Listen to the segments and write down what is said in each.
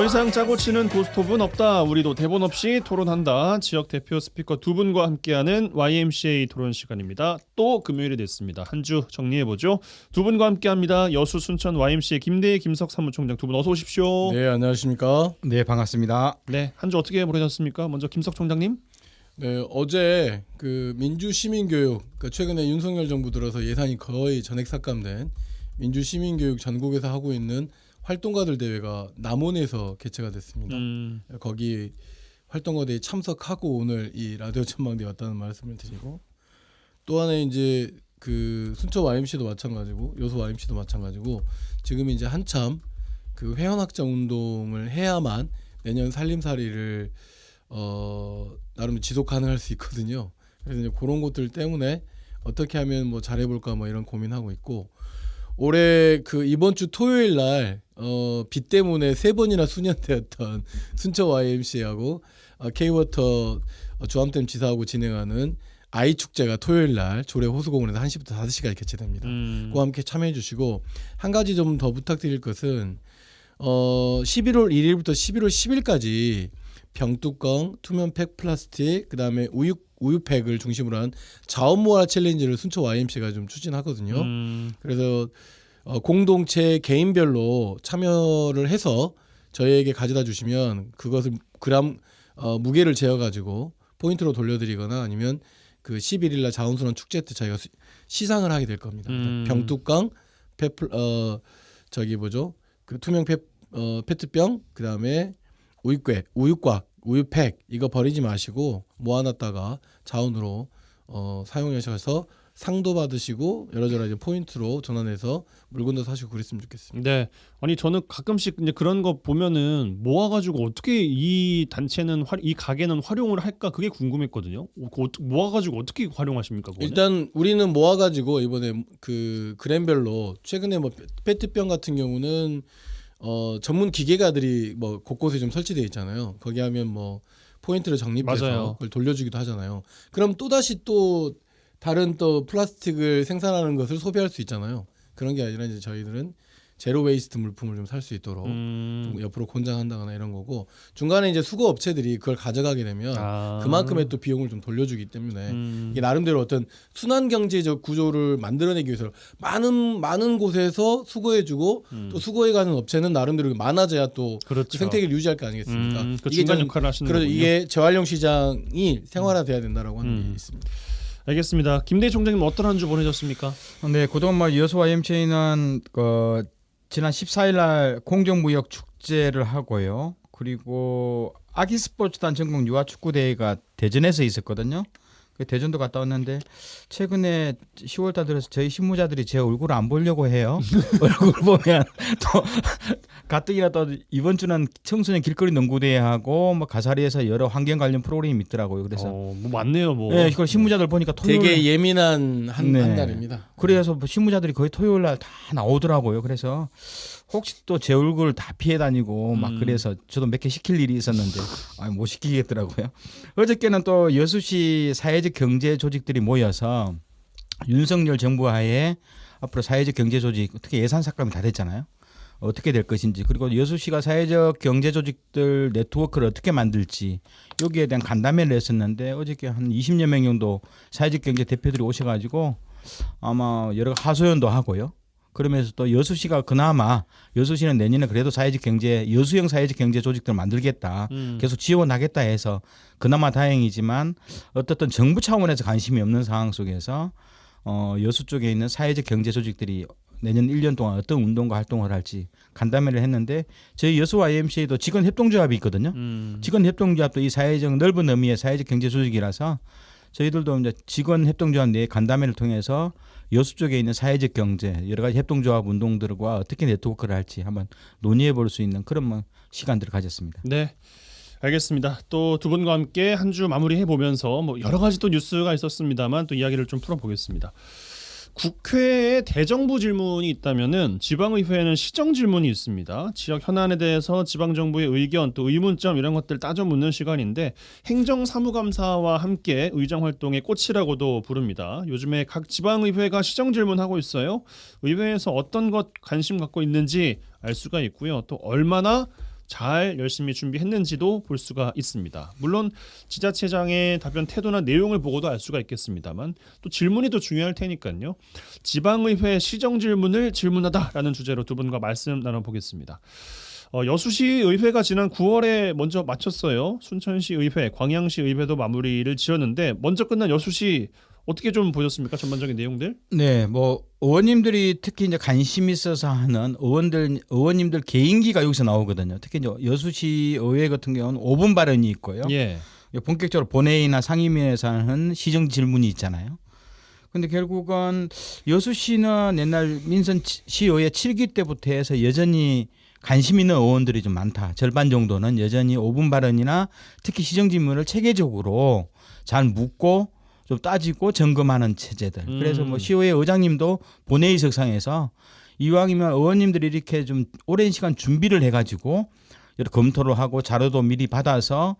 더 이상 짜고 치는 고스톱은 없다. 우리도 대본 없이 토론한다. 지역 대표 스피커 두 분과 함께하는 YMCA 토론 시간입니다. 또 금요일이 됐습니다. 한 주 정리해보죠. 두 분과 함께합니다. 여수 순천 YMCA 김대희 김석 사무총장 두 분 어서 오십시오. 네, 안녕하십니까. 네, 반갑습니다. 네, 한 주 어떻게 보내셨습니까? 먼저 김석 총장님. 네, 어제 그 민주시민교육, 그러니까 최근에 윤석열 정부 들어서 예산이 거의 전액 삭감된 민주시민교육 전국에서 하고 있는 활동가들 대회가 남원에서 개최가 됐습니다. 거기 활동가들이 참석하고 오늘 이 라디오 전망대에 왔다는 말씀을 드리고, 또 하나 이제 그 순천 YMC도 마찬가지고 여수 YMC도 마찬가지고 지금 이제 한참 그 회원확장 운동을 해야만 내년 살림살이를 나름 지속 가능할 수 있거든요. 그래서 이제 그런 것들 때문에 어떻게 하면 뭐 잘해볼까 뭐 이런 고민하고 있고, 올해 그 이번 주 토요일 날 비 때문에 3번이나 수년되었던 순천 YMCA하고 K워터 주암댐 지사하고 진행하는 아이 축제가 토요일 날 조례 호수공원에서 1시부터 5시까지 개최됩니다. 그와 함께 참여해 주시고, 한 가지 좀 더 부탁드릴 것은 11월 1일부터 11월 10일까지 병뚜껑, 투명팩 플라스틱, 그다음에 우유팩을 중심으로 한 자원모아 챌린지를 순천 YMC가 좀 추진하거든요. 그래서 공동체 개인별로 참여를 해서 저희에게 가져다 주시면 그것을 그램 무게를 재어 가지고 포인트로 돌려드리거나 아니면 그 11일 날 자원순환 축제 때 저희가 시상을 하게 될 겁니다. 병뚜껑, 저기 뭐죠? 그 투명 페트병, 그다음에 우유곽, 우유팩 이거 버리지 마시고 모아놨다가 자원으로 사용하셔서 상도 받으시고 여러저러 이제 포인트로 전환해서 물건도 사시고 그랬으면 좋겠습니다. 네, 아니 저는 가끔씩 이제 그런 거 보면은 모아가지고 어떻게 이 단체는 이 가게는 활용을 할까 그게 궁금했거든요. 모아가지고 어떻게 활용하십니까? 그거는? 일단 우리는 모아가지고 이번에 그 그램별로 최근에 뭐 페트병 같은 경우는 전문 기계가들이 뭐 곳곳에 좀 설치되어 있잖아요. 거기 하면 뭐 포인트를 적립해서 맞아요. 그걸 돌려주기도 하잖아요. 그럼 또 다시 또 다른 또 플라스틱을 생산하는 것을 소비할 수 있잖아요. 그런 게 아니라 이제 저희들은 제로 웨이스트 물품을 좀 살 수 있도록 좀 옆으로 권장한다거나 이런 거고, 중간에 이제 수거 업체들이 그걸 가져가게 되면 그만큼의 또 비용을 좀 돌려주기 때문에 이게 나름대로 어떤 순환 경제적 구조를 만들어내기 위해서 많은 곳에서 수거해주고 또 수거해가는 업체는 나름대로 많아져야 또 그렇죠. 그 생태계를 유지할 거 아니겠습니까? 그 중간 역할을 하시는 그래서 거군요. 이게 재활용 시장이 생활화돼야 된다라고 하는 게 있습니다. 알겠습니다. 김대희 총장님 어떤 한 주 보내셨습니까? 네, 그동안 뭐 여수 YMCA는 지난 14일 날 공정무역 축제를 하고요. 그리고 아기 스포츠단 전국 유아 축구 대회가 대전에서 있었거든요. 그 대전도 갔다 왔는데 최근에 10월달 들어서 저희 실무자들이 제 얼굴을 안 보려고 해요. 얼굴 보면 또 가뜩이나 또 이번 주는 청소년 길거리 농구대회하고 뭐 가사리에서 여러 환경 관련 프로그램이 있더라고요. 그래서 뭐 많네요, 뭐. 네, 그걸 실무자들 보니까 토요일 되게 예민한 한 네. 달입니다. 그래서 뭐 실무자들이 거의 토요일 날 다 나오더라고요. 그래서 혹시 또 제 얼굴 다 피해 다니고 막 그래서 저도 몇 개 시킬 일이 있었는데 못 시키겠더라고요. 어저께는 또 여수시 사회적 경제 조직들이 모여서 윤석열 정부 하에 앞으로 사회적 경제 조직, 특히 예산 삭감이 다 됐잖아요. 어떻게 될 것인지, 그리고 여수시가 사회적 경제 조직들 네트워크를 어떻게 만들지 여기에 대한 간담회를 했었는데, 어저께 한 20여 명 정도 사회적 경제 대표들이 오셔가지고 아마 여러 하소연도 하고요. 그러면서 또 여수시가 그나마 여수시는 내년에 그래도 사회적 경제, 여수형 사회적 경제 조직들을 만들겠다, 계속 지원하겠다 해서 그나마 다행이지만, 어떻든 정부 차원에서 관심이 없는 상황 속에서 여수 쪽에 있는 사회적 경제 조직들이 내년 1년 동안 어떤 운동과 활동을 할지 간담회를 했는데, 저희 여수 YMCA도 직원 협동조합이 있거든요. 직원 협동조합도 이 사회적 넓은 의미의 사회적 경제 조직이라서 저희들도 이제 직원 협동조합 내 간담회를 통해서 여수 쪽에 있는 사회적 경제 여러 가지 협동조합 운동들과 어떻게 네트워크를 할지 한번 논의해 볼 수 있는 그런 뭐 시간들을 가졌습니다. 네, 알겠습니다. 또 두 분과 함께 한 주 마무리해 보면서 뭐 여러 가지 또 뉴스가 있었습니다만 또 이야기를 좀 풀어보겠습니다. 국회에 대정부 질문이 있다면은 지방의회에는 시정 질문이 있습니다. 지역 현안에 대해서 지방정부의 의견 또 의문점 이런 것들 따져 묻는 시간인데, 행정사무감사와 함께 의정활동의 꽃이라고도 부릅니다. 요즘에 각 지방의회가 시정 질문하고 있어요. 의회에서 어떤 것 관심 갖고 있는지 알 수가 있고요. 또 얼마나 잘 열심히 준비했는지도 볼 수가 있습니다. 물론 지자체장의 답변 태도나 내용을 보고도 알 수가 있겠습니다만 또 질문이 더 중요할 테니까요. 지방의회 시정 질문을 질문하다라는 주제로 두 분과 말씀 나눠보겠습니다. 여수시 의회가 지난 9월에 먼저 마쳤어요. 순천시 의회, 광양시 의회도 마무리를 지었는데 먼저 끝난 여수시 어떻게 좀 보셨습니까? 전반적인 내용들? 네, 뭐 의원님들이 특히 이제 관심 있어서 하는 의원님들 개인기가 여기서 나오거든요. 특히 이제 여수시 의회 같은 경우는 5분 발언이 있고요. 예. 본격적으로 본회의나 상임위에서 하는 시정 질문이 있잖아요. 근데 결국은 여수시는 옛날 민선 시의회 7기 때부터 해서 여전히 관심 있는 의원들이 좀 많다. 절반 정도는 여전히 5분 발언이나 특히 시정 질문을 체계적으로 잘 묻고 좀 따지고 점검하는 체제들. 그래서 뭐 시의회 의장님도 본회의석상에서 이왕이면 의원님들이 이렇게 좀 오랜 시간 준비를 해가지고 여러 검토를 하고 자료도 미리 받아서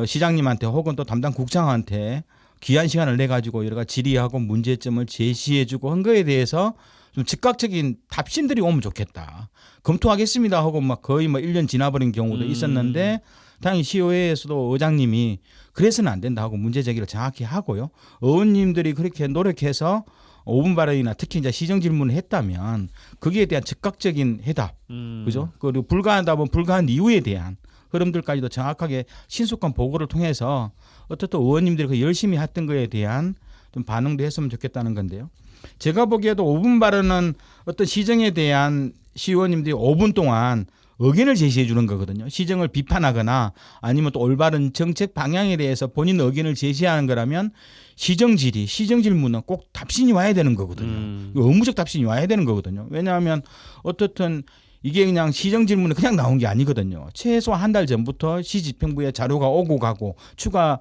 시장님한테 혹은 또 담당 국장한테 귀한 시간을 내 가지고 여러 가지 질의하고 문제점을 제시해주고 한 거에 대해서 좀 즉각적인 답신들이 오면 좋겠다. 검토하겠습니다 하고 막 거의 뭐 1년 지나버린 경우도 있었는데 당연히 시의회에서도 의장님이 그래서는 안 된다 하고 문제 제기를 정확히 하고요. 의원님들이 그렇게 노력해서 5분 발언이나 특히 이제 시정 질문을 했다면 거기에 대한 즉각적인 해답, 그죠? 그리고 불가하다면 불가한 이유에 대한 흐름들까지도 정확하게 신속한 보고를 통해서 어떻든 의원님들이 그 열심히 했던 거에 대한 좀 반응도 했으면 좋겠다는 건데요. 제가 보기에도 5분 발언은 어떤 시정에 대한 시의원님들이 5분 동안 의견을 제시해 주는 거거든요. 시정을 비판하거나 아니면 또 올바른 정책 방향에 대해서 본인 의견을 제시하는 거라면 시정 질의, 시정 질문은 꼭 답신이 와야 되는 거거든요. 의무적 답신이 와야 되는 거거든요. 왜냐하면 어떻든 이게 그냥 시정 질문이 그냥 나온 게 아니거든요. 최소 한 달 전부터 시집행부에 자료가 오고 가고 추가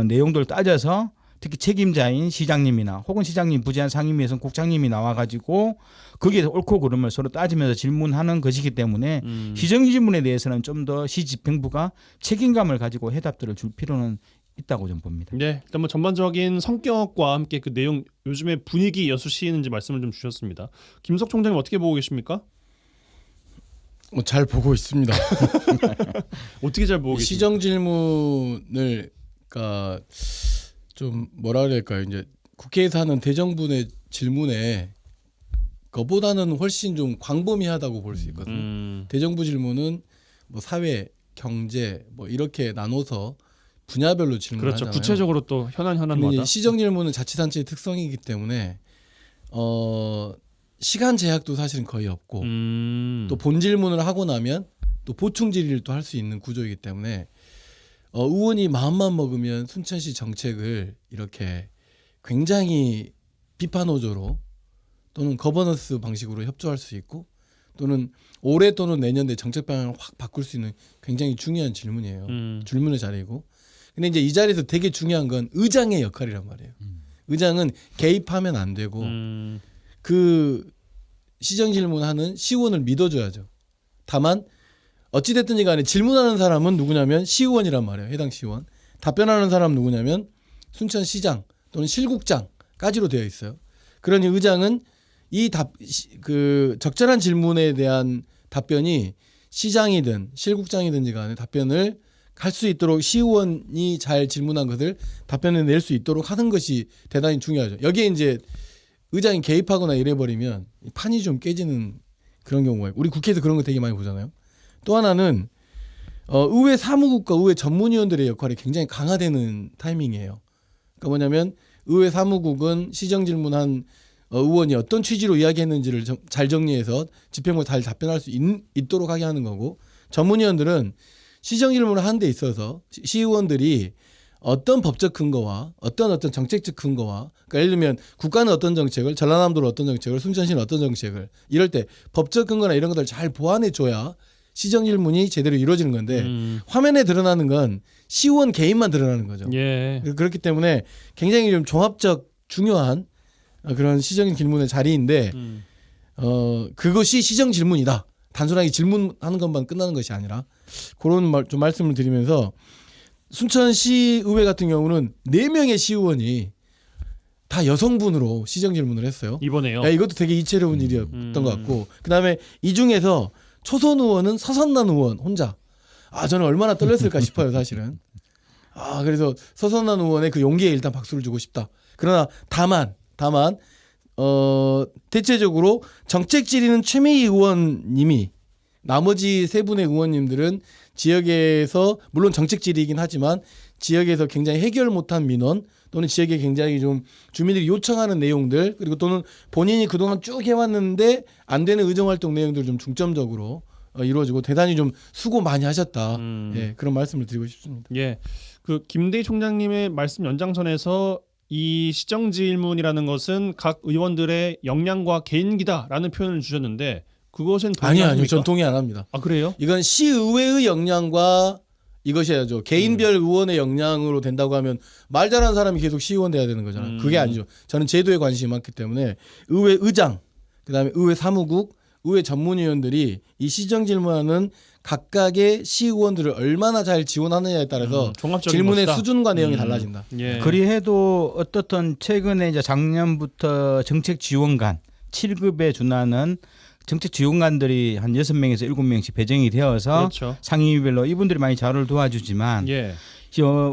내용들을 따져서 특히 책임자인 시장님이나 혹은 시장님 부재한 상임위에서는 국장님이 나와가지고 거기에서 옳고 그름을 서로 따지면서 질문하는 것이기 때문에 시정 질문에 대해서는 좀 더 시집행부가 책임감을 가지고 해답들을 줄 필요는 있다고 좀 봅니다. 네, 일단 뭐 전반적인 성격과 함께 그 내용 요즘의 분위기 여수시인지 말씀을 좀 주셨습니다. 김석 총장님 어떻게 보고 계십니까? 잘 보고 있습니다. 어떻게 잘 보고 계십니까? 시정 질문을 그러니까 좀 뭐라 그럴까요? 이제 국회에서 하는 대정부의 질문에 그보다는 훨씬 좀 광범위하다고 볼 수 있거든요. 대정부 질문은 뭐 사회, 경제 뭐 이렇게 나눠서 분야별로 질문하잖아요. 그렇죠. 구체적으로 또 현안마다. 시정 질문은 자치단체의 특성이기 때문에 시간 제약도 사실은 거의 없고 또 본 질문을 하고 나면 또 보충 질의를 또 할 수 있는 구조이기 때문에 의원이 마음만 먹으면 순천시 정책을 이렇게 굉장히 비판 호조로 또는 거버넌스 방식으로 협조할 수 있고 또는 올해 또는 내년 내 정책 방향을 확 바꿀 수 있는 굉장히 중요한 질문이에요. 질문의 자리이고. 근데 이제 이 자리에서 되게 중요한 건 의장의 역할이란 말이에요. 의장은 개입하면 안 되고 그 시정 질문하는 시의원을 믿어줘야죠. 다만 어찌됐든지 간에 질문하는 사람은 누구냐면 시의원이란 말이에요. 해당 시의원. 답변하는 사람은 누구냐면 순천시장 또는 실국장까지로 되어 있어요. 그러니 의장은 그 적절한 질문에 대한 답변이 시장이든 실국장이든지 간에 답변을 할 수 있도록 시의원이 잘 질문한 것을 답변을 낼 수 있도록 하는 것이 대단히 중요하죠. 여기에 이제 의장이 개입하거나 이래버리면 판이 좀 깨지는 그런 경우가 우리 국회에서 그런 거 되게 많이 보잖아요. 또 하나는 의회 사무국과 의회 전문위원들의 역할이 굉장히 강화되는 타이밍이에요. 그러니까 뭐냐면 의회 사무국은 시정 질문한 의원이 어떤 취지로 이야기했는지를 잘 정리해서 집행부에 잘 답변할 수 있도록 하게 하는 거고 전문위원들은 시정 질문을 하는 데 있어서 시의원들이 어떤 법적 근거와 어떤 정책적 근거와 그러니까 예를 들면 국가는 어떤 정책을 전라남도는 어떤 정책을 순천시는 어떤 정책을 이럴 때 법적 근거나 이런 것들을 잘 보완해 줘야 시정 질문이 제대로 이루어지는 건데 화면에 드러나는 건 시의원 개인만 드러나는 거죠. 예. 그렇기 때문에 굉장히 좀 종합적 중요한 그런 시정 질문의 자리인데 그것이 시정 질문이다. 단순하게 질문하는 것만 끝나는 것이 아니라 그런 좀 말씀을 드리면서 순천시 의회 같은 경우는 4명의 시의원이 다 여성분으로 시정 질문을 했어요. 이번에요. 야, 이것도 되게 이채로운 일이었던 것 같고 그다음에 이 중에서 초선 의원은 서선남 의원 혼자 저는 얼마나 떨렸을까 싶어요, 사실은. 그래서 서선한 의원의 그 용기에 일단 박수를 주고 싶다. 그러나 다만 대체적으로 정책 질의는 최민희 의원님이, 나머지 세 분의 의원님들은 지역에서 물론 정책 질의이긴 하지만 지역에서 굉장히 해결 못한 민원 또는 지역에 굉장히 좀 주민들이 요청하는 내용들, 그리고 또는 본인이 그동안 쭉 해왔는데 안 되는 의정활동 내용들 좀 중점적으로 이루어지고 대단히 좀 수고 많이 하셨다. 예, 그런 말씀을 드리고 싶습니다. 예, 그 김대희 총장님의 말씀 연장선에서 이 시정질문이라는 것은 각 의원들의 역량과 개인기다라는 표현을 주셨는데 그것은 아니요, 동의하십니까? 전 동의 안 합니다. 그래요? 이건 시의회의 역량과 이것이야죠. 개인별 의원의 역량으로 된다고 하면 말 잘하는 사람이 계속 시의원 돼야 되는 거잖아요. 그게 아니죠. 저는 제도에 관심이 많기 때문에 의회 의장, 그다음에 의회 사무국, 의회 전문위원들이 이 시정질문하는 각각의 시의원들을 얼마나 잘 지원하느냐에 따라서 종합적인 질문의 것이다. 수준과 내용이 달라진다. 예. 그리해도 어떻든 최근에 이제 작년부터 정책 지원관 7급에 준하는 정책 지원관들이 한 6명에서 7명씩 배정이 되어서 그렇죠. 상임위별로 이분들이 많이 자료를 도와주지만 예.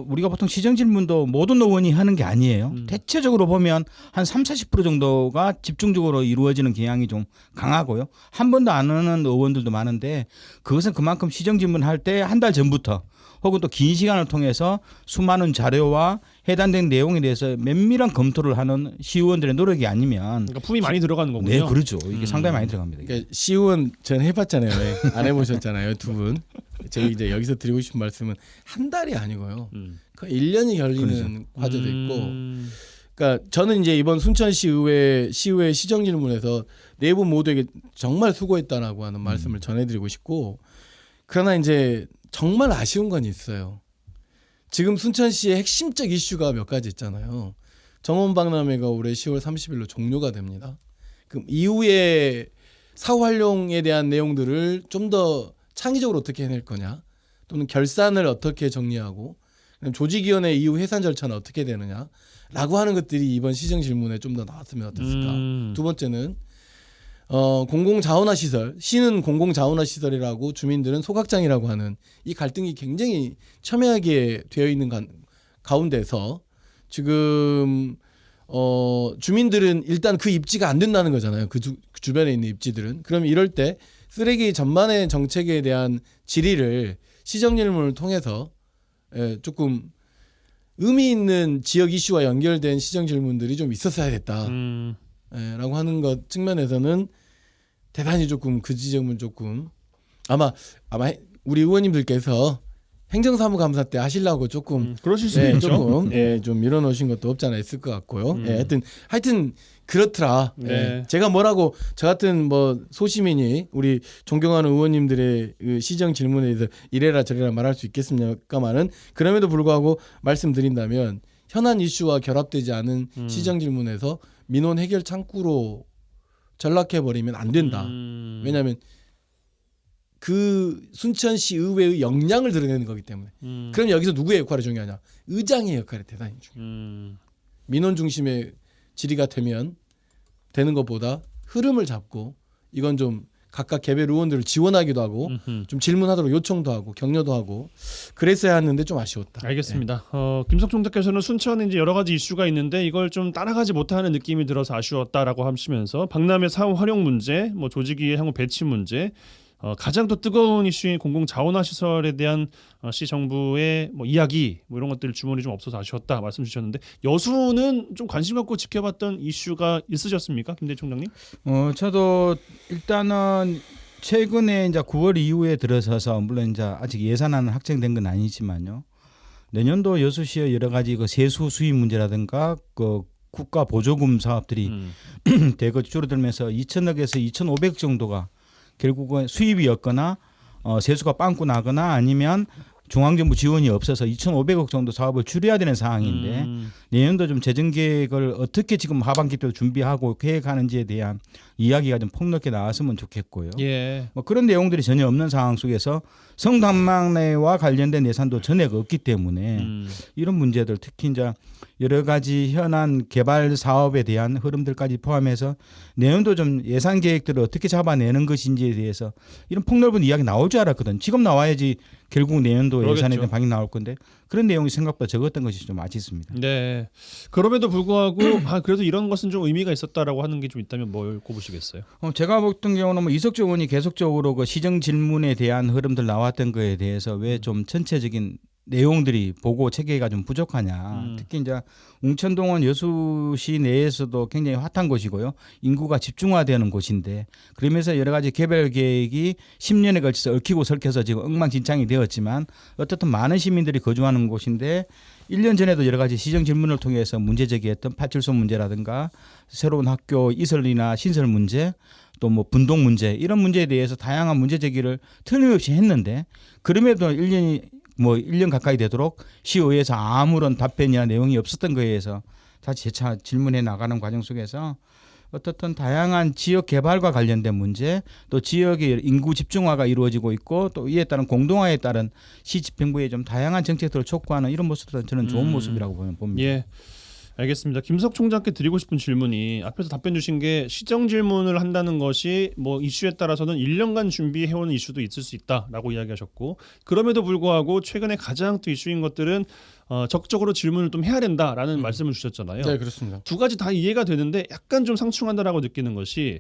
우리가 보통 시정 질문도 모든 의원이 하는 게 아니에요. 대체적으로 보면 한 30-40% 정도가 집중적으로 이루어지는 경향이 좀 강하고요. 한 번도 안 하는 의원들도 많은데 그것은 그만큼 시정 질문할 때 한 달 전부터 혹은 또 긴 시간을 통해서 수많은 자료와 해당된 내용에 대해서 면밀한 검토를 하는 시의원들의 노력이 아니면 그러니까 품이 많이 들어가는 거군요. 네, 그렇죠. 이게 상당히 많이 들어갑니다. 그러니까 시의원 전 해봤잖아요. 안 해보셨잖아요, 두 분. 저희 이제 여기서 드리고 싶은 말씀은 한 달이 아니고요. 거의 1년이 걸리는 과제도 있고. 그러니까 저는 이제 이번 순천시 시의회 시정질문에서 네 분 모두에게 정말 수고했다라고 하는 말씀을 전해드리고 싶고, 그러나 이제 정말 아쉬운 건 있어요. 지금 순천시의 핵심적 이슈가 몇 가지 있잖아요. 정원박람회가 올해 10월 30일로 종료가 됩니다. 그럼 이후에 사후 활용에 대한 내용들을 좀 더 창의적으로 어떻게 해낼 거냐, 또는 결산을 어떻게 정리하고 조직위원회 이후 해산 절차는 어떻게 되느냐라고 하는 것들이 이번 시정 질문에 좀 더 나왔으면 어땠을까. 두 번째는 공공자원화 시설, 시는 공공자원화 시설이라고 주민들은 소각장이라고 하는 이 갈등이 굉장히 첨예하게 되어 있는 가운데서 지금 주민들은 일단 그 입지가 안 된다는 거잖아요. 그 주변에 있는 입지들은. 그럼 이럴 때 쓰레기 전반의 정책에 대한 질의를 시정질문을 통해서 조금 의미 있는 지역 이슈와 연결된 시정질문들이 좀 있었어야 됐다. 라고 하는 것 측면에서는 대단히 조금 그 지점은 조금 아마 우리 의원님들께서 행정사무감사 때 하시려고 조금 그러실 수도 있죠. 조금 좀 밀어놓으신 것도 없지 않아 있을 것 같고요. 하여튼 그렇더라. 네. 제가 뭐라고 저 같은 뭐 소시민이 우리 존경하는 의원님들의 그 시정 질문에 대해서 이래라 저래라 말할 수 있겠습니까만은, 그럼에도 불구하고 말씀드린다면 현안 이슈와 결합되지 않은 시정 질문에서 민원 해결 창구로 전락해 버리면 안 된다. 왜냐하면 그 순천시 의회의 역량을 드러내는 거기 때문에. 그럼 여기서 누구의 역할이 중요하냐? 의장의 역할이 대단히 중요해요. 민원 중심의 질의가 되는 것보다 흐름을 잡고 이건 좀 각각 개별 의원들을 지원하기도 하고 좀 질문하도록 요청도 하고 격려도 하고 그랬어야 했는데 좀 아쉬웠다. 알겠습니다. 김석 총장께서는 순천에 이제 여러 가지 이슈가 있는데 이걸 좀 따라가지 못하는 느낌이 들어서 아쉬웠다라고 하시면서 박람회 사후 활용 문제, 뭐 조직위의 향후 배치 문제, 가장 또 뜨거운 이슈인 공공자원화 시설에 대한 시 정부의 뭐 이야기, 뭐 이런 것들 주문이 좀 없어서 아쉬웠다 말씀 주셨는데, 여수는 좀 관심 갖고 지켜봤던 이슈가 있으셨습니까, 김대희 총장님? 저도 일단은 최근에 이제 9월 이후에 들어서서 물론 이제 아직 예산안은 확정된 건 아니지만요. 내년도 여수시의 여러 가지 그 세수 수입 문제라든가 그 국가 보조금 사업들이 대거 줄어들면서 2천억에서 2,500억 정도가 결국은 수입이었거나 세수가 빵꾸 나거나 아니면 중앙정부 지원이 없어서 2,500억 정도 사업을 줄여야 되는 상황인데 내년도 좀 재정 계획을 어떻게 지금 하반기 때 준비하고 계획하는지에 대한 이야기가 좀 폭넓게 나왔으면 좋겠고요. 예. 뭐 그런 내용들이 전혀 없는 상황 속에서 성담망내와 관련된 예산도 전액 없기 때문에 이런 문제들, 특히 이제 여러 가지 현안 개발 사업에 대한 흐름들까지 포함해서 내용도 좀 예산 계획들을 어떻게 잡아내는 것인지에 대해서 이런 폭넓은 이야기 나올 줄 알았거든. 지금 나와야지 결국 내년도 그러겠죠. 예산에 대한 방향 나올 건데 그런 내용이 생각보다 적었던 것이 좀 아쉽습니다. 네. 그럼에도 불구하고 그래도 이런 것은 좀 의미가 있었다라고 하는 게 좀 있다면 뭘 꼽으시겠어요? 제가 봤던 경우는 뭐 이석주 의원이 계속적으로 그 시정 질문에 대한 흐름들 나왔던 거에 대해서 왜 좀 전체적인 내용들이 보고 체계가 좀 부족하냐. 특히 이제 웅천동은 여수시 내에서도 굉장히 핫한 곳이고요. 인구가 집중화되는 곳인데 그러면서 여러 가지 개발 계획이 10년에 걸쳐서 얽히고 설켜서 지금 엉망진창이 되었지만 어떻든 많은 시민들이 거주하는 곳인데 1년 전에도 여러 가지 시정 질문을 통해서 문제 제기했던 파출소 문제라든가 새로운 학교 이설이나 신설 문제 또 뭐 분동 문제 이런 문제에 대해서 다양한 문제 제기를 틀림없이 했는데 그럼에도 1년 가까이 되도록 시의회에서 아무런 답변이나 내용이 없었던 거에 의해서 다시 재차 질문해 나가는 과정 속에서 어떻든 다양한 지역 개발과 관련된 문제 또 지역의 인구 집중화가 이루어지고 있고 또 이에 따른 공동화에 따른 시 집행부의 좀 다양한 정책들을 촉구하는 이런 모습들은 저는 좋은 모습이라고 봅니다. 예. 알겠습니다. 김석 총장께 드리고 싶은 질문이 앞에서 답변 주신 게 시정 질문을 한다는 것이 뭐 이슈에 따라서는 1년간 준비해오는 이슈도 있을 수 있다라고 이야기하셨고 그럼에도 불구하고 최근에 가장 또 이슈인 것들은 적극적으로 질문을 좀 해야 된다라는 말씀을 주셨잖아요. 네, 그렇습니다. 두 가지 다 이해가 되는데 약간 좀 상충한다라고 느끼는 것이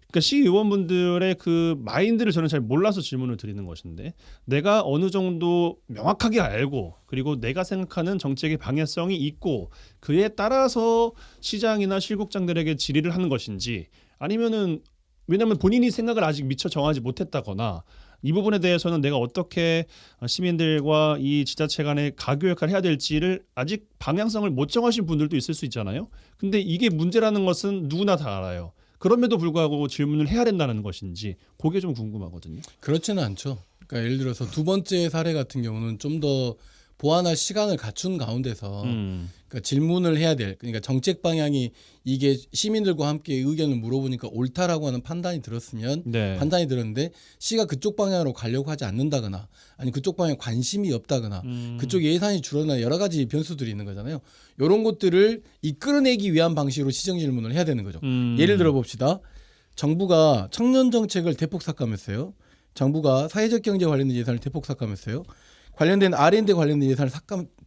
그러니까 시의원분들의 그 마인드를 저는 잘 몰라서 질문을 드리는 것인데 내가 어느 정도 명확하게 알고 그리고 내가 생각하는 정책의 방향성이 있고 그에 따라서 시장이나 실국장들에게 질의를 하는 것인지 아니면은 왜냐하면 본인이 생각을 아직 미처 정하지 못했다거나 이 부분에 대해서는 내가 어떻게 시민들과 이 지자체 간의 가교 역할을 해야 될지를 아직 방향성을 못 정하신 분들도 있을 수 있잖아요. 근데 이게 문제라는 것은 누구나 다 알아요. 그럼에도 불구하고 질문을 해야 된다는 것인지 그게 좀 궁금하거든요. 그렇지는 않죠. 그러니까 예를 들어서 두 번째 사례 같은 경우는 좀 더 보완할 시간을 갖춘 가운데서 그러니까 질문을 해야 될 그러니까 정책 방향이 이게 시민들과 함께 의견을 물어보니까 옳다라고 하는 판단이 들었으면 네. 판단이 들었는데 시가 그쪽 방향으로 가려고 하지 않는다거나 아니 그쪽 방향에 관심이 없다거나 그쪽 예산이 줄어나 여러 가지 변수들이 있는 거잖아요. 이런 것들을 이끌어내기 위한 방식으로 시정 질문을 해야 되는 거죠. 예를 들어 봅시다. 정부가 청년 정책을 대폭 삭감했어요. 정부가 사회적 경제 관련된 예산을 대폭 삭감했어요. 관련된 R&D 관련된 예산을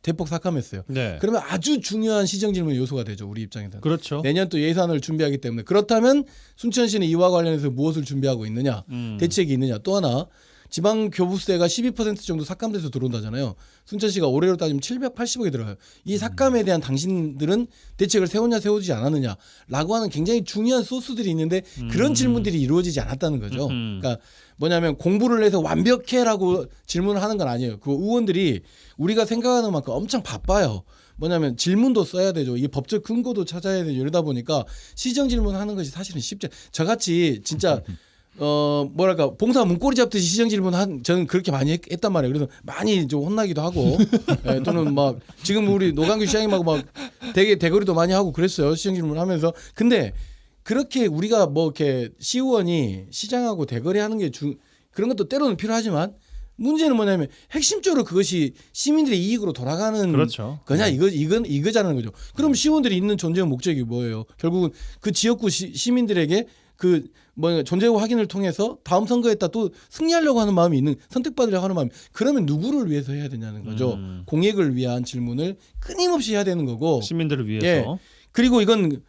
대폭 삭감했어요. 네. 그러면 아주 중요한 시정 질문 요소가 되죠. 우리 입장에서는. 그렇죠. 내년 또 예산을 준비하기 때문에 그렇다면 순천시는 이와 관련해서 무엇을 준비하고 있느냐 대책이 있느냐 또 하나 지방교부세가 12% 정도 삭감돼서 들어온다잖아요. 순천시가 올해로 따지면 780억이 들어가요. 이 삭감에 대한 당신들은 대책을 세웠냐 세우지 않았느냐라고 하는 굉장히 중요한 소스들이 있는데 그런 질문들이 이루어지지 않았다는 거죠. 그러니까 뭐냐면 공부를 해서 완벽해라고 질문을 하는 건 아니에요. 그 의원들이 우리가 생각하는 만큼 엄청 바빠요. 뭐냐면 질문도 써야 되죠. 이게 법적 근거도 찾아야 되죠. 이러다 보니까 시정 질문하는 것이 사실은 쉽지. 저같이 진짜 뭐랄까 봉사 문고리 잡듯이 시정 질문 저는 그렇게 많이 했단 말이에요. 그래서 많이 좀 혼나기도 하고 예, 또는 막 지금 우리 노광규 시장님하고 막 되게 대거리도 많이 하고 그랬어요. 시정 질문 하면서. 근데 그렇게 우리가 뭐 이렇게 시의원이 시장하고 대거리하는 게 그런 것도 때로는 필요하지만 문제는 뭐냐면 핵심적으로 그것이 시민들의 이익으로 돌아가는 그렇죠. 거냐 이거자는 거죠. 그럼 시의원들이 있는 존재의 목적이 뭐예요? 결국은 그 지역구 시민들에게 그 뭐 존재 확인을 통해서 다음 선거에다 또 승리하려고 하는 마음이 있는 선택받으려고 하는 마음이 그러면 누구를 위해서 해야 되냐는 거죠. 공익을 위한 질문을 끊임없이 해야 되는 거고 시민들을 위해서. 예. 그리고 이건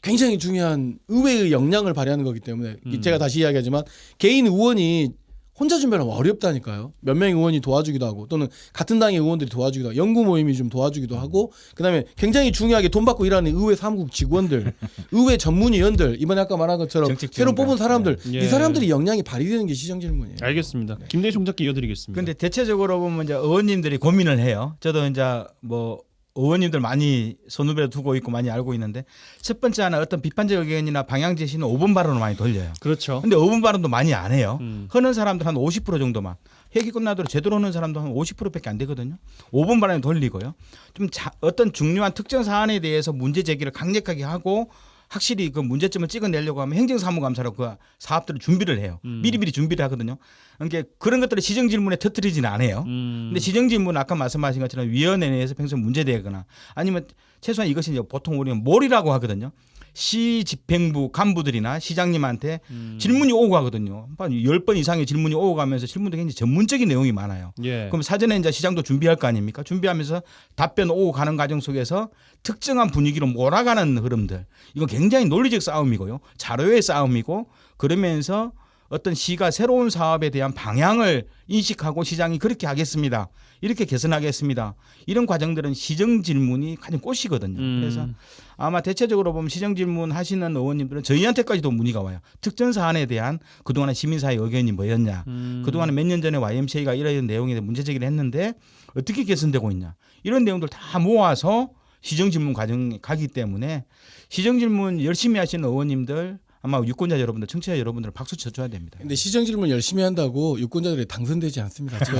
굉장히 중요한 의회의 역량을 발휘하는 거기 때문에 제가 다시 이야기하지만 개인 의원이 혼자 준비하면 어렵다니까요. 몇 명의 의원이 도와주기도 하고 또는 같은 당의 의원들이 도와주기도 하고 연구 모임이 좀 도와주기도 하고 그다음에 굉장히 중요하게 돈 받고 일하는 의회 사무국 직원들 의회 전문위원들 이번에 아까 말한 것처럼 새로 뽑은 사람들 예. 이 사람들이 역량이 발휘되는 게 시정 질문이에요. 알겠습니다. 김대희 총장께 이어드리겠습니다. 근데 대체적으로 보면 이제 의원님들이 고민을 해요. 저도 이제 뭐 의원님들 많이 손후배로 두고 있고 많이 알고 있는데 첫 번째 하나 어떤 비판적 의견이나 방향 제시는 5분 발언으로 많이 돌려요. 그렇죠. 근데 5분 발언도 많이 안 해요. 하는 사람들 한 50% 정도만. 회기 끝나도록 제대로 하는 사람도 한 50%밖에 안 되거든요. 5분 발언 돌리고요. 좀 어떤 중요한 특정 사안에 대해서 문제 제기를 강력하게 하고 확실히 그 문제점을 찍어내려고 하면 행정사무감사로 그 사업들을 준비를 해요. 미리미리 준비를 하거든요. 그러니까 그런 것들을 시정질문에 터뜨리지는 않아요. 근데 시정질문은 아까 말씀하신 것처럼 위원회 내에서 평소에 문제되거나 아니면 최소한 이것이 이제 보통 우리는 몰이라고 하거든요. 시 집행부 간부들이나 시장님한테 질문이 오고 가거든요. 한 10번 이상의 질문이 오고 가면서 질문도 굉장히 전문적인 내용이 많아요. 예. 그럼 사전에 이제 시장도 준비할 거 아닙니까? 준비하면서 답변 오고 가는 과정 속에서 특정한 분위기로 몰아가는 흐름들. 이건 굉장히 논리적 싸움이고요. 자료의 싸움이고 그러면서 어떤 시가 새로운 사업에 대한 방향을 인식하고 시장이 그렇게 하겠습니다. 이렇게 개선하겠습니다. 이런 과정들은 시정 질문이 가장 꽃이거든요. 그래서 아마 대체적으로 보면 시정 질문 하시는 의원님들은 저희한테까지도 문의가 와요. 특정 사안에 대한 그동안의 시민사회 의견이 뭐였냐. 그동안에 몇 년 전에 YMCA가 이런 내용에 대해 문제 제기를 했는데 어떻게 개선되고 있냐. 이런 내용들 다 모아서 시정 질문 과정에 가기 때문에 시정 질문 열심히 하시는 의원님들 아마 유권자 여러분들, 청취자 여러분들 박수 쳐줘야 됩니다. 근데 시정 질문 열심히 한다고 유권자들이 당선되지 않습니다. 저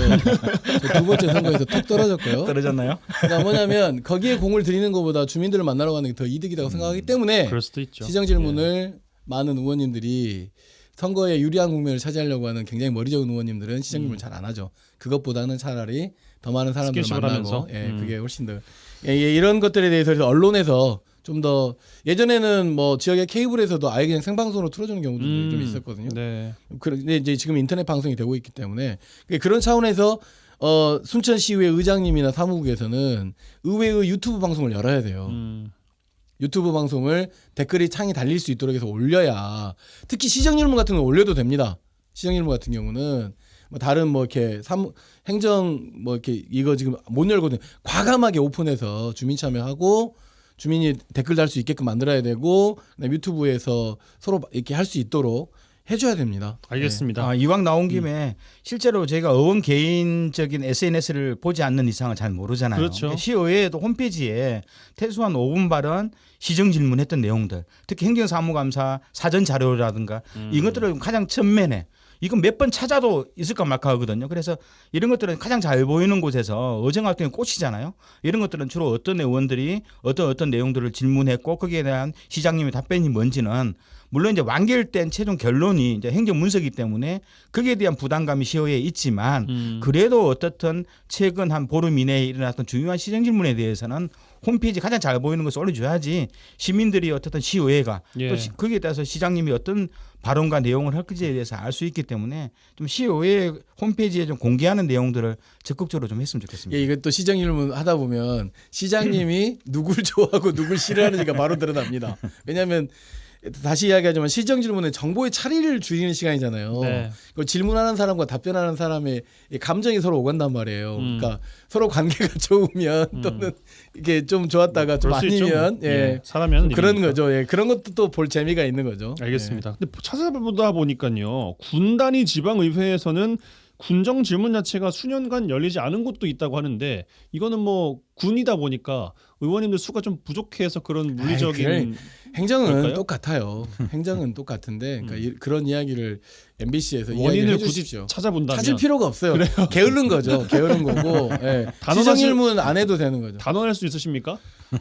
두 번째 선거에서 톡 떨어졌고요. 떨어졌나요? 그러니까 뭐냐면 거기에 공을 들이는 것보다 주민들을 만나러 가는 게 더 이득이라고 생각하기 때문에 그럴 수도 있죠. 시정 질문을 많은 의원님들이 선거에 유리한 국면을 차지하려고 하는 굉장히 머리 적은 의원님들은 시정 질문 잘 안 하죠. 그것보다는 차라리 더 많은 사람들을 스킨십을 만나고 하면서. 그게 훨씬 더 이런 것들에 대해서 언론에서 좀 더 예전에는 뭐 지역의 케이블에서도 아예 그냥 생방송으로 틀어주는 경우도 좀 있었거든요. 네. 그런데 이제 지금 인터넷 방송이 되고 있기 때문에 그런 차원에서 순천시의회 의장님이나 사무국에서는 의회의 유튜브 방송을 열어야 돼요. 유튜브 방송을 댓글이 창이 달릴 수 있도록 해서 올려야 특히 시정질문 같은 거 올려도 됩니다. 시정질문 같은 경우는 뭐 다른 뭐 이렇게 행정 뭐 이렇게 이거 지금 못 열거든요. 과감하게 오픈해서 주민 참여하고 주민이 댓글 달 수 있게끔 만들어야 되고 유튜브에서 서로 이렇게 할 수 있도록 해줘야 됩니다. 알겠습니다. 이왕 나온 김에 실제로 저희가 의원 개인적인 SNS를 보지 않는 이상은 잘 모르잖아요. 그렇죠. 시의회에도 홈페이지에 최소한 5분 발언 시정 질문했던 내용들, 특히 행정사무감사 사전 자료라든가 이것들을 가장 전면에 이건 몇 번 찾아도 있을까 말까 하거든요. 그래서 이런 것들은 가장 잘 보이는 곳에서 의정활동의 꽃이잖아요. 이런 것들은 주로 어떤 의원들이 어떤 내용들을 질문했고 거기에 대한 시장님의 답변이 뭔지는 물론 이제 완결된 최종 결론이 이제 행정문서이기 때문에 거기에 대한 부담감이 시의회에 있지만 그래도 어떻든 최근 한 보름 이내에 일어났던 중요한 시정 질문에 대해서는 홈페이지 가장 잘 보이는 것을 올려줘야지 시민들이 어떻든 시의회가 예. 또 거기에 따라서 시장님이 어떤 발언과 내용을 할 건지에 대해서 알 수 있기 때문에 좀 시의회 홈페이지에 좀 공개하는 내용들을 적극적으로 좀 했으면 좋겠습니다. 예, 이것도 시정질문 하다 보면 시장님이 누굴 좋아하고 누굴 싫어하는지가 바로 드러납니다. 왜냐하면 다시 이야기하지만 시정질문은 정보의 차이를 줄이는 시간이잖아요. 네. 그 질문하는 사람과 답변하는 사람의 이 감정이 서로 오간단 말이에요. 그러니까 서로 관계가 좋으면 또는 이게 좀 좋았다가 좀 그럴 수 있죠, 아니면 뭐. 예, 사람이 하는 그런 일이니까. 거죠. 예, 그런 것도 또 볼 재미가 있는 거죠. 알겠습니다. 근데 찾아보다 보니까요. 군 단위 지방의회에서는 군정 질문 자체가 수년간 열리지 않은 곳도 있다고 하는데 이거는 뭐 군이다 보니까 의원님들 수가 좀 부족해서 그런 물리적인 행정은 그럴까요? 똑같아요. 행정은 똑같은데 그러니까 그런 이야기를 MBC에서 이야기를 원인을 해주십시오. 굳이 찾아본다면 찾을 필요가 없어요. 게으른 거죠. 게으른 거고 예. 시정질문 안 해도 되는 거죠. 단언할 수 있으십니까?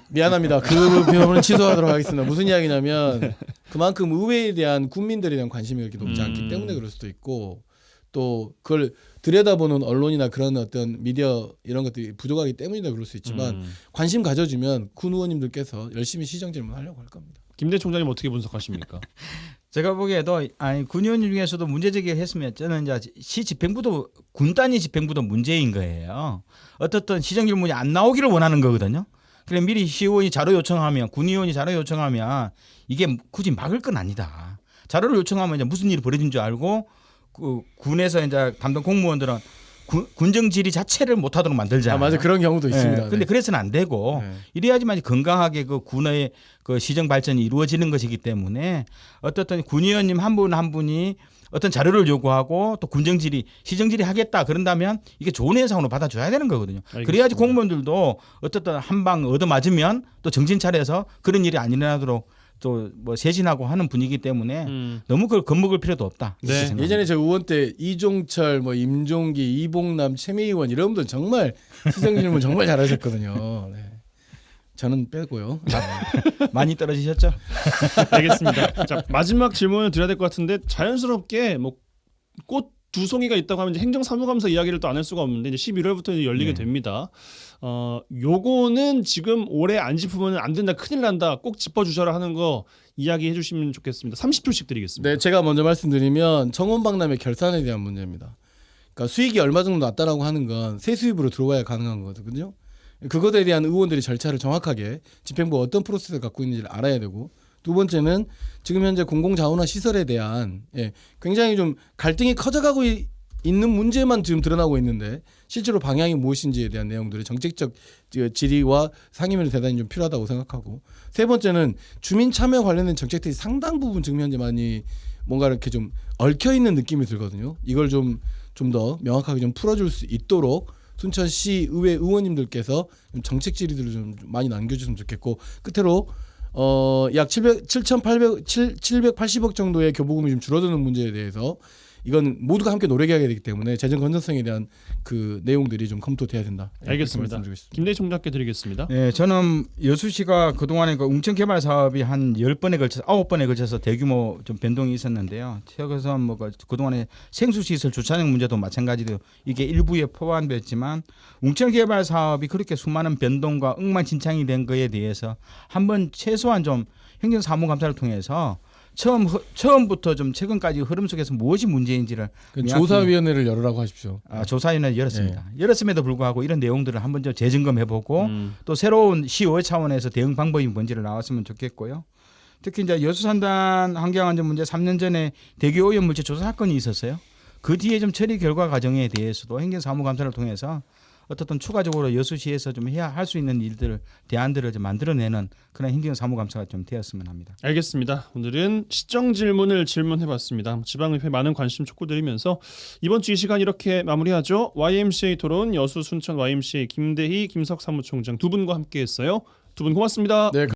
미안합니다. 그 부분은 취소하도록 하겠습니다. 무슨 이야기냐면 그만큼 의회에 대한 국민들에 대한 관심이 그렇게 높지 않기 때문에 그럴 수도 있고 또 그걸 들여다보는 언론이나 그런 어떤 미디어 이런 것들이 부족하기 때문이다 그럴 수 있지만 관심 가져주면 군 의원님들께서 열심히 시정 질문하려고 할 겁니다. 김대 총장님 어떻게 분석하십니까? 제가 보기에도 군 의원님 중에서도 문제 제기를 했으면 저는 이제 시 집행부도 군 단위 집행부도 문제인 거예요. 어떻든 시정 질문이 안 나오기를 원하는 거거든요. 그래 미리 시의원이 자료 요청하면 군 의원이 자료 요청하면 이게 굳이 막을 건 아니다. 자료를 요청하면 이제 무슨 일이 벌어진 줄 알고 그 군에서 이제 담당 공무원들은 군정 질의 자체를 못하도록 만들잖아요. 맞아 그런 경우도 있습니다. 근데 그래서는 안 되고 이래야지만 건강하게 그 군의 그 시정 발전이 이루어지는 것이기 때문에 어떻든 군 의원님 한 분 한 분이 어떤 자료를 요구하고 또 군정 질의, 시정 질의 하겠다 그런다면 이게 좋은 해상으로 받아줘야 되는 거거든요. 알겠습니다. 그래야지 공무원들도 어떻든 한 방 얻어 맞으면 또 정신 차려서 그런 일이 안 일어나도록 또 뭐 세진하고 하는 분위기 때문에 너무 그걸 겁먹을 필요도 없다. 네. 이렇게 생각합니다. 예전에 저 의원 때 이종철, 뭐 임종기, 이봉남, 최미의원 이런 분들 정말 시정 질문 정말 잘하셨거든요. 네. 저는 빼고요. 많이 떨어지셨죠? 알겠습니다. 자, 마지막 질문을 드려야 될 것 같은데 자연스럽게 뭐 꽃 두 송이가 있다고 하면 이제 행정사무감사 이야기를 또 안 할 수가 없는데 이제 11월부터 열리게 네. 됩니다. 요거는 지금 올해 안 짚으면 안 된다, 큰일 난다, 꼭 짚어주셔라 하는 거 이야기해 주시면 좋겠습니다. 30초씩 드리겠습니다. 네, 제가 먼저 말씀드리면 청원박람회 결산에 대한 문제입니다. 그러니까 수익이 얼마 정도 났다라고 하는 건 세수입으로 들어와야 가능한 거거든요. 그것에 대한 의원들이 절차를 정확하게 집행부가 어떤 프로세스를 갖고 있는지를 알아야 되고, 두 번째는 지금 현재 공공자원화 시설에 대한 굉장히 좀 갈등이 커져가고 있는 문제만 지금 드러나고 있는데 실제로 방향이 무엇인지에 대한 내용들의 정책적 질의와 상임위는 대단히 좀 필요하다고 생각하고, 세 번째는 주민 참여 관련된 정책들이 상당 부분 지금 현재 많이 뭔가 이렇게 좀 얽혀 있는 느낌이 들거든요. 이걸 좀 더 명확하게 좀 풀어줄 수 있도록 순천시 의회 의원님들께서 정책 질의들을 좀 많이 남겨주시면 좋겠고, 끝으로 약 780억 정도의 교부금이 좀 줄어드는 문제에 대해서 이건 모두가 함께 노력해야 되기 때문에 재정 건전성에 대한 그 내용들이 좀 검토돼야 된다. 알겠습니다. 김대희 총장께 드리겠습니다. 네, 저는 여수시가 그동안에 그 웅천 개발 사업이 한 10번에 걸쳐서 9번에 걸쳐서 대규모 좀 변동이 있었는데요. 최근에 뭐 그동안에 생수시설 주차장 문제도 마찬가지로 이게 일부에 포함됐지만 웅천 개발 사업이 그렇게 수많은 변동과 엉망진창이 된 거에 대해서 한번 최소한 좀 행정사무감사를 통해서 처음부터 좀 최근까지 흐름 속에서 무엇이 문제인지를 조사위원회를 열으라고 하십시오. 조사위원회를 열었습니다. 열었음에도 불구하고 이런 내용들을 한번 좀 재점검해보고 또 새로운 시의회 차원에서 대응 방법이 뭔지를 나왔으면 좋겠고요. 특히 이제 여수산단 환경안전 문제 3년 전에 대교 오염 물질 조사 사건이 있었어요. 그 뒤에 좀 처리 결과 과정에 대해서도 행정사무감사를 통해서 어떻든 추가적으로 여수시에서 좀 해야 할 수 있는 일들, 대안들을 좀 만들어내는 그런 행정사무감사가 좀 되었으면 합니다. 알겠습니다. 오늘은 시정 질문을 질문해봤습니다. 지방의회 많은 관심 촉구드리면서 이번 주 이 시간 이렇게 마무리하죠. YMCA 토론 여수 순천 YMCA 김대희 김석 사무총장 두 분과 함께했어요. 두 분 고맙습니다. 네.